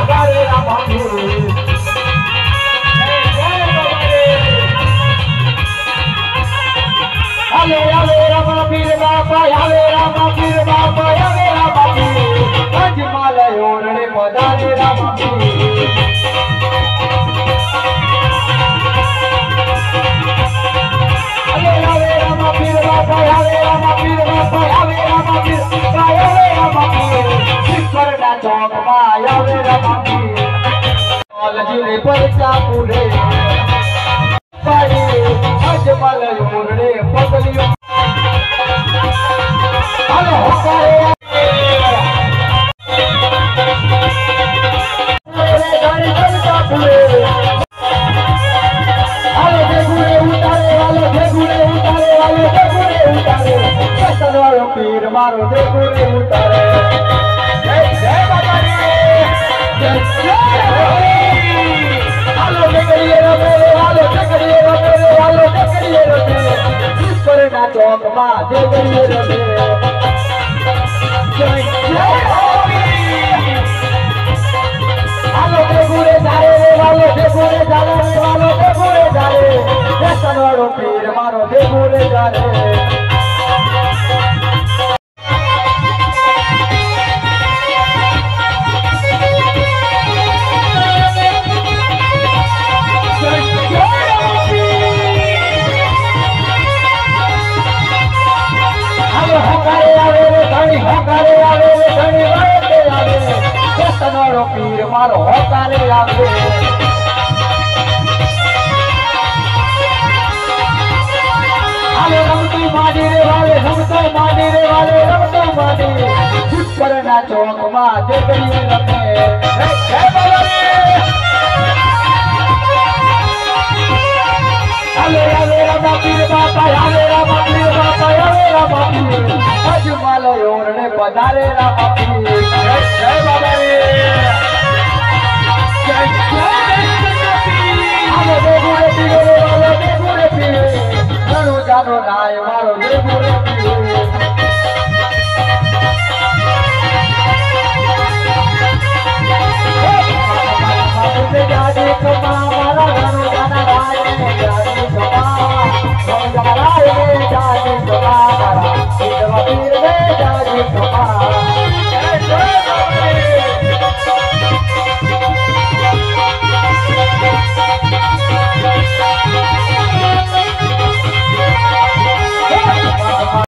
पधारे रामा पीर आवे आवे रामा पीर बापा आवे रामा पीर बापा आवे रामा पीर अजमल ओरणे पधारे रामा पीर आवे रामा पीर बापा आवे रामा पीर बापा आवे रामा पीर बापा आवे रामा पीर शिखरना चौक में आवे रामा पीर कॉलेज पर चापूरे अजमल ओरणे पगलियों हेलो होकारे गाड़ी चलता पूरे हेलो देगुरे उतारे वाले देगुरे उतारे वाले देगुरे उतारे कैसा वालो पीर मारो देगुरे उतारे जय बाबा रे जय हेलो देगुरे रे वाले देगुरे रे वाले देगुरे रे शिखरना चौक में देगुरे रे जय हेलो देगुरे जारे रे वाले देगुरे जारे रे वाले देगुरे जारे कैसा वालो पीर मारो देगुरे जारे पीर मारो होकारे आवे आले रमतो माडी रे वाले रमतो माडी रे वाले रमतो माडी शिखरना चौक में देगड़ी रखे जय बाबा रे आले आले रामा पीर बापा आले रामा पीर बापा आले रामा पीर अजमल ओरणे पधारे रामा पीर जय बाबा रे जानो नाय मारो देगुरे जाने कमा मारा जानो जाना राय में जाने कमा हम जाना राय में जाने कमा मारा पीर में जाने कमा